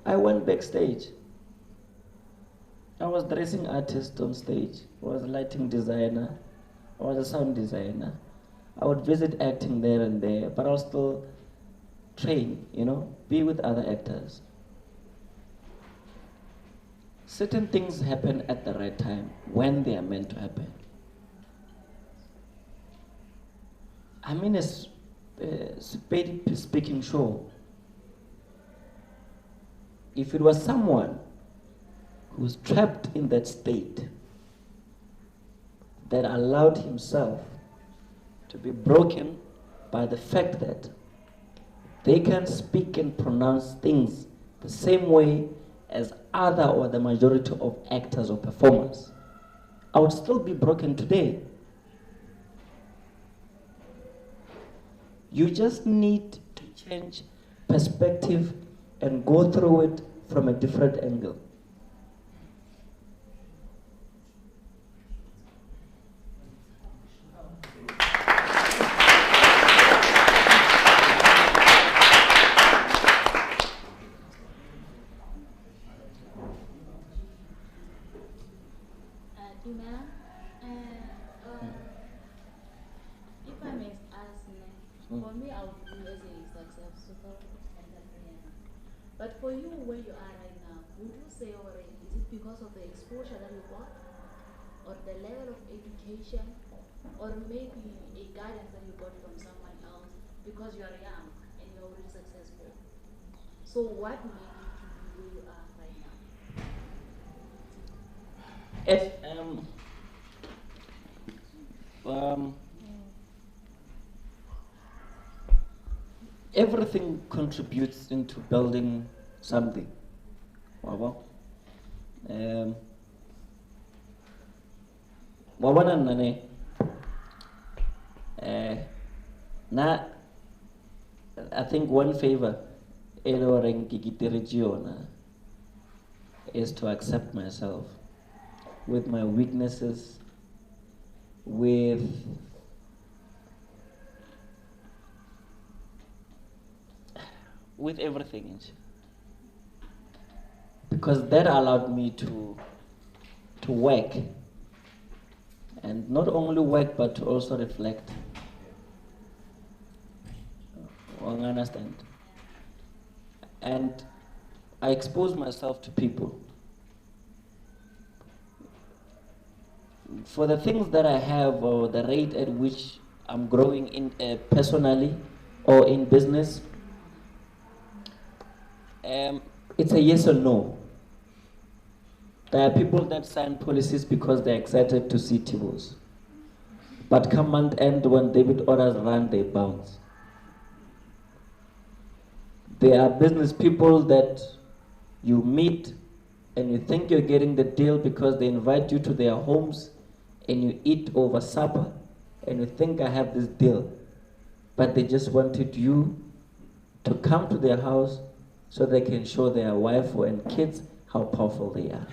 went backstage. I was dressing artist on stage. I was a lighting designer. I was a sound designer. I would visit acting there and there, but I'll still train, be with other actors. Certain things happen at the right time when they are meant to happen. I'm in a speaking show. If it was someone who's trapped in that state that allowed himself to be broken by the fact that they can speak and pronounce things the same way as other or the majority of actors or performers, I would still be broken today. You just need to change perspective and go through it from a different angle. If I may ask, for me, I would do as a successful entrepreneur. But for you, where you are right now, would you say already, is it because of the exposure that you got, or the level of education, or maybe a guidance that you got from someone else because you are young and you're already successful? So what made you to be where you are right now? Everything contributes into building something. I think one favor is to accept myself with my weaknesses, with everything, because that allowed me to work, and not only work but to also reflect. I understand. And I expose myself to people. For the things that I have, or the rate at which I'm growing in personally or in business, it's a yes or no. There are people that sign policies because they're excited to see tables. But come month end, when debit orders run, they bounce. There are business people that you meet and you think you're getting the deal because they invite you to their homes and you eat over supper and you think I have this deal. But they just wanted you to come to their house so they can show their wife and kids how powerful they are.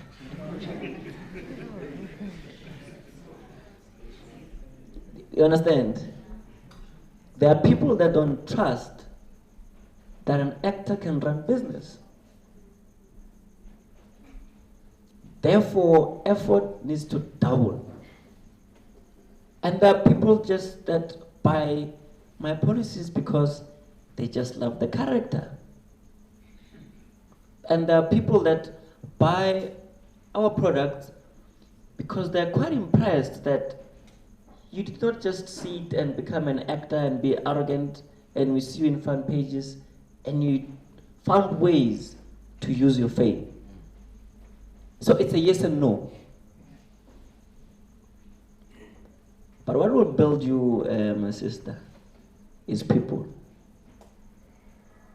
You understand? There are people that don't trust that an actor can run business. Therefore, effort needs to double. And there are people just that buy my policies because they just love the character. And there are people that buy our products because they're quite impressed that you did not just sit and become an actor and be arrogant and we see you in front pages, and you found ways to use your fame. So it's a yes and no. But what will build you, my sister, is people.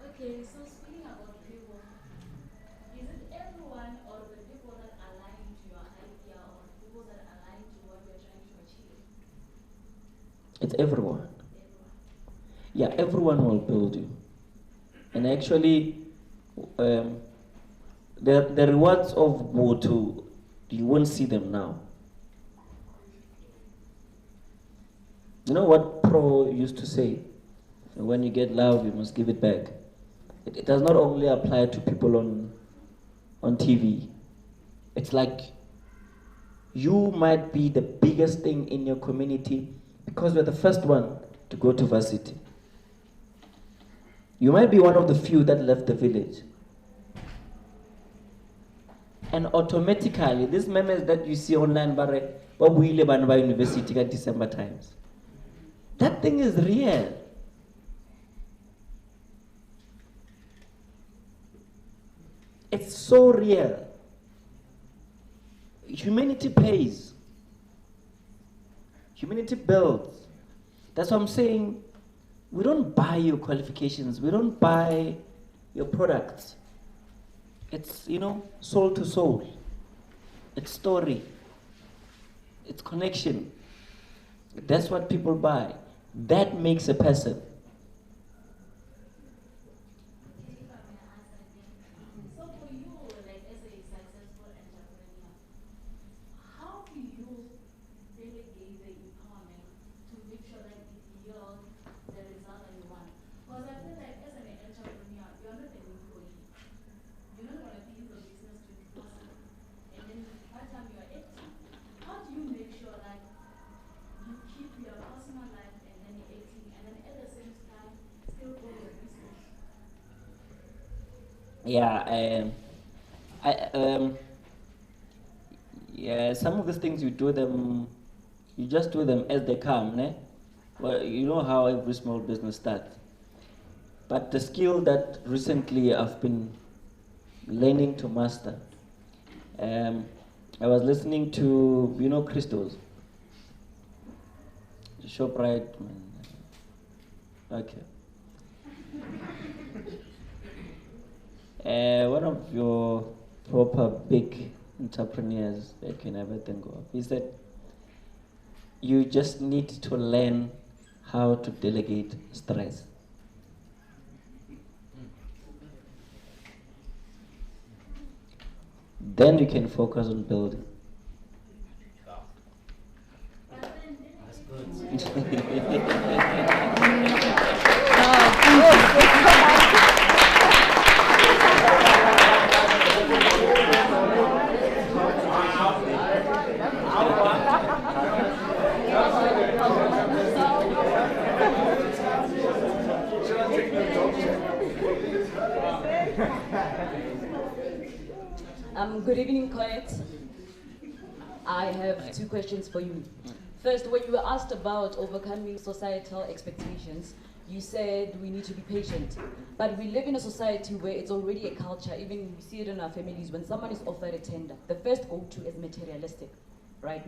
Okay, so speaking about people, is it everyone or the people that align to your idea or everyone. Yeah, everyone will build you. And actually, the rewards of Boto, you won't see them now. You know what Pro used to say? When you get love, you must give it back. It does not only apply to people on TV. It's like you might be the biggest thing in your community because you're the first one to go to varsity. You might be one of the few that left the village. And automatically, these memes that you see online, by university at December times, that thing is real. It's so real. Humanity pays. Humanity builds. That's what I'm saying. We don't buy your qualifications. We don't buy your products. It's, soul to soul. It's story. It's connection. That's what people buy. That makes a person. So for you, like as a successful entrepreneur, how do you delegate the empowerment to make sure that it yields the result that you want? Because I feel like as an entrepreneur, you're not an employee. You're not going to be in the business 24/7. And then by the time you're acting, how do you make sure that you keep your personal life and then you're acting, and then at the same time still grow your business? Yeah, some of these things you just do them as they come, ne? Well, you know how every small business starts. But the skill that recently I've been learning to master, I was listening to, Christos, ShopRite, okay. One of your proper big entrepreneurs that you can ever think of, he said, you just need to learn how to delegate stress. Then you can focus on building. Good evening, Colette. I have two questions for you. First, when you were asked about overcoming societal expectations, you said we need to be patient. But we live in a society where it's already a culture, even we see it in our families, when someone is offered a tender, the first go-to is materialistic, right?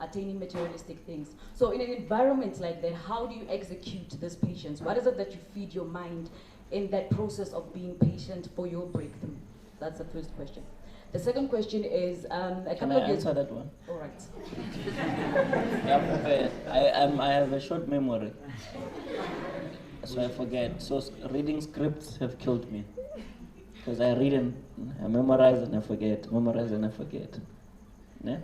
Attaining materialistic things. So in an environment like that, how do you execute this patience? What is it that you feed your mind in that process of being patient for your breakthrough? That's the first question. The second question is, a couple of years... Can I answer that one? All right. I have a short memory, so I forget. So reading scripts have killed me, because I read and I memorize and I forget, memorize and I forget. Yeah?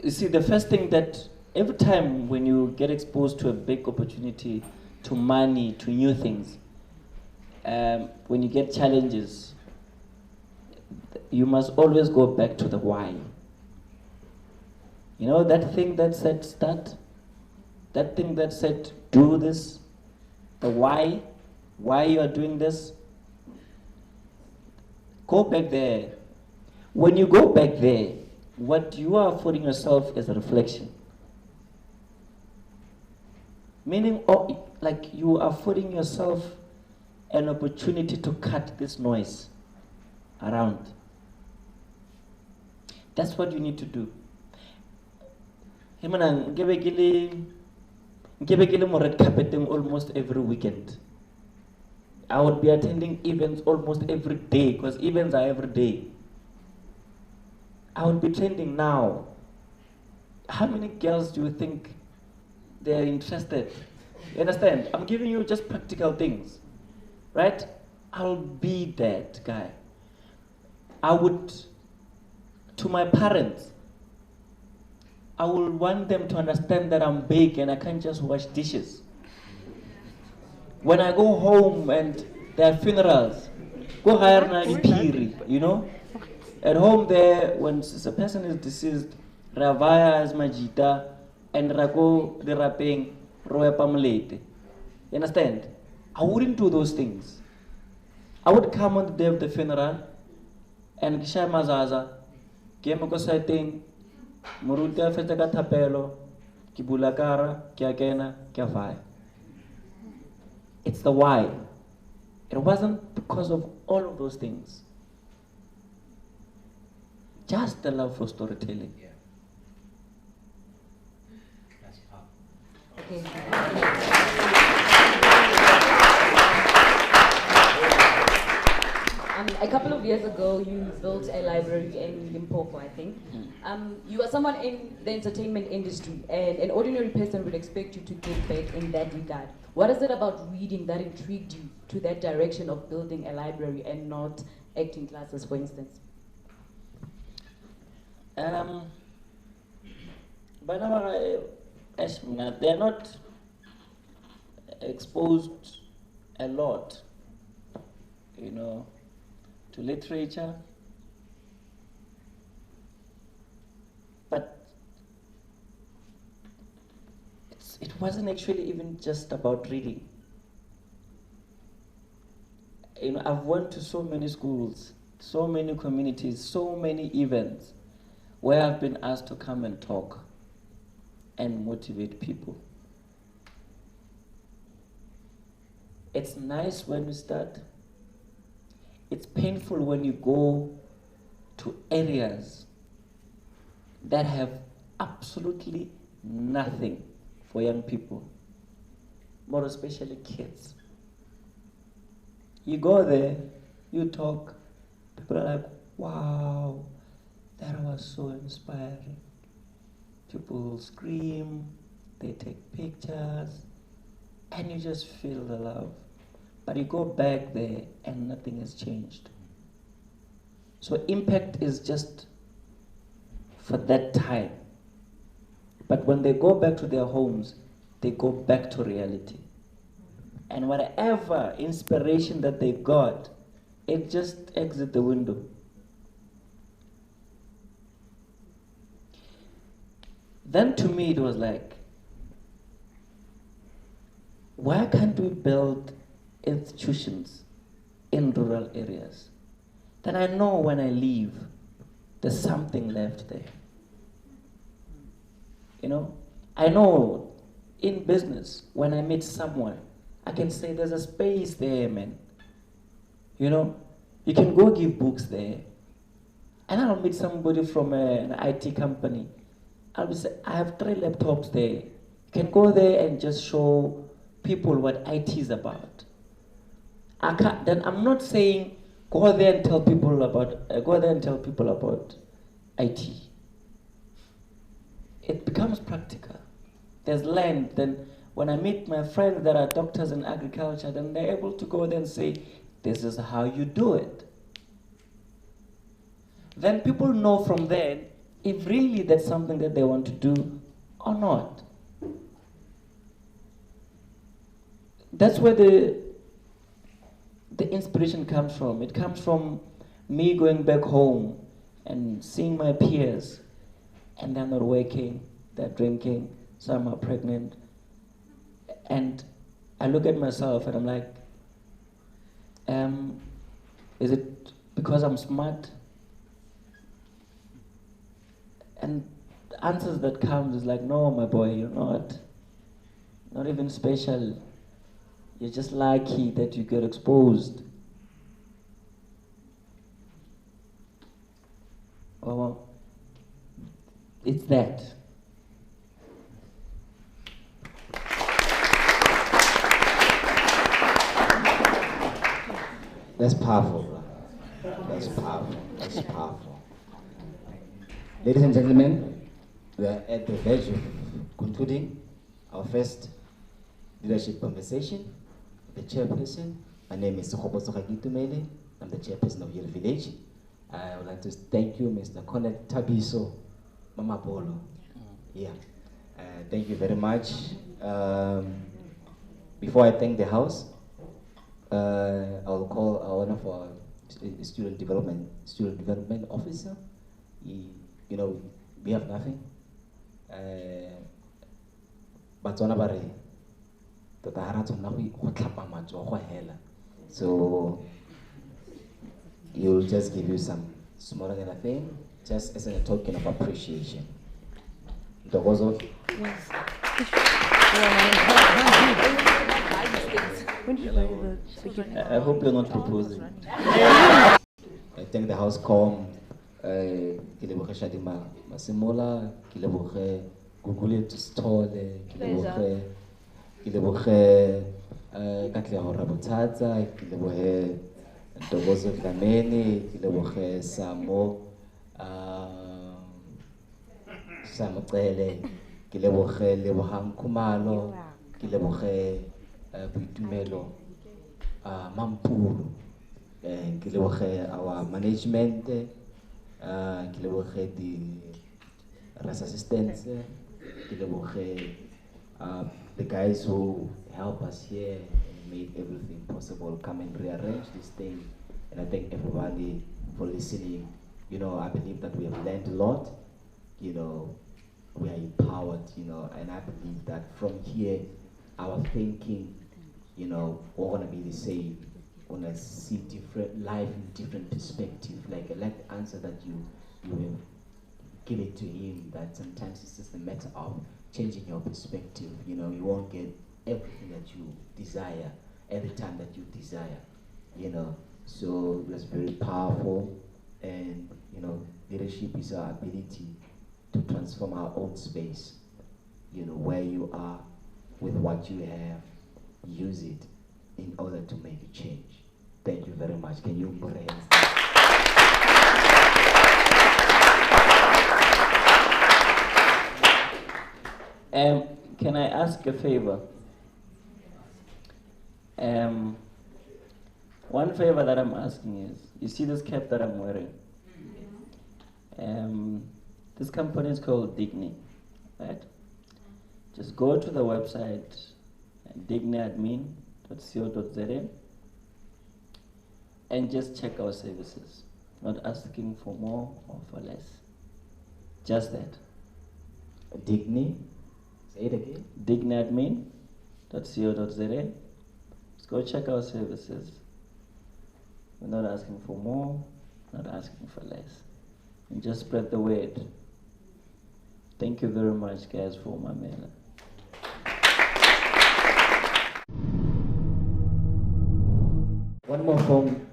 You see, the first thing that every time when you get exposed to a big opportunity, to money, to new things, when you get challenges, you must always go back to the why. You know, that thing that said start, that thing that said do this, the why you are doing this, go back there. When you go back there, what you are affording yourself is a reflection. Meaning, like you are affording yourself an opportunity to cut this noise around. That's what you need to do. Himana, ngebe mo red carpeting almost every weekend. I would be attending events almost every day, because events are every day. I would be trending now. how many girls do you think they're interested? You understand? I'm giving you just practical things, right? I'll be that guy. I would, to my parents, I will want them to understand that I'm big and I can't just wash dishes. When I go home and there are funerals, go hire Nani Piri, you know? At home there, when a person is deceased, Ravaya as Majita, and Rako the rapping, Roya Pamlete. You understand? I wouldn't do those things. I would come on the day of the funeral and Kisha Mazaza, Gemako Sighting, Muruta Fetaka Tapelo, Kibulakara, Kiakena, Kiafai. It's the why. It wasn't because of all of those things. Just the love for storytelling. Yeah. That's powerful. Okay. A couple of years ago, you built a library in Limpopo, I think. You are someone in the entertainment industry, and an ordinary person would expect you to give back in that regard. What is it about reading that intrigued you to that direction of building a library and not acting classes, for instance? They're not exposed a lot, you know, to literature, but it wasn't actually even just about reading. You know, I've went to so many schools, so many communities, so many events where I've been asked to come and talk and motivate people. It's nice when you start. It's painful when you go to areas that have absolutely nothing for young people, more especially kids. You go there, you talk, people are like, wow, that was so inspiring. People scream, they take pictures, and you just feel the love. But you go back there and nothing has changed. So impact is just for that time. But when they go back to their homes, they go back to reality. And whatever inspiration that they got, it just exits the window. Then to me it was like, why can't we build institutions in rural areas? Then I know when I leave, there's something left there. You know, I know in business, when I meet someone, I can say there's a space there, man. You know, you can go give books there. And I'll meet somebody from an IT company. I'll be say, I have 3 laptops there. You can go there and just show people what IT is about. Then I'm not saying go there and tell people about IT. It becomes practical. There's land. Then when I meet my friends that are doctors in agriculture, then they're able to go there and say, this is how you do it. Then people know from there if really that's something that they want to do or not. That's where the inspiration comes from. It comes from me going back home and seeing my peers, and they're not working, they're drinking, some are pregnant. And I look at myself and I'm like, is it because I'm smart? And the answers that comes is like, no, my boy, you're not even special. You're just lucky that you get exposed. Well, it's that. That's powerful, bro. That's powerful. That's powerful. Ladies and gentlemen, We are at the verge of concluding our first leadership conversation. The chairperson, my name is Sokhoboso Hagitumele. I'm the chairperson of Yale Village. I would like to thank you, Mr. Connect Tabiso Mama Polo. Yeah, thank you very much. Before I thank the house, I'll call one of our student development officer. You know, we have nothing. But so he'll just give you some smaller kind of thing, just as a token of appreciation. Dogozo. I hope you're not proposing. I thank the house com. Kileboge Shadima Masimola, Kileboge Google to Stole, Kileboge Katleho Rabotata, Kileboge Dogozo Kameni, Kileboge Samo Samotele, Kileboge Leboham Kumalo, Kileboge Buitumelo, Mampuru, Kileboge our management. The assistants, the guys who help us here and made everything possible, come and rearrange this thing. And I thank everybody for listening. You know, I believe that we have learned a lot. You know, we are empowered, you know, and I believe that from here, our thinking, you know, we're gonna be the same. Wanna see different life in different perspective. Like I like the answer that you will give it to him. That sometimes it's just a matter of changing your perspective. You know, you won't get everything that you desire every time that you desire. You know, so it was very powerful. And you know, leadership is our ability to transform our own space. You know, where you are with what you have, use it in order to make a change. Thank you very much. Can you put your hands down? Can I ask a favor? One favor that I'm asking is, you see this cap that I'm wearing? This company is called Digni, right? Just go to the website, digniadmin.co.za, and just check our services. Not asking for more or for less. Just that. Digni? Say it again. digniadmin.co.za. Just go check our services. We're not asking for more, not asking for less. And just spread the word. Thank you very much, guys, for my mail. One more from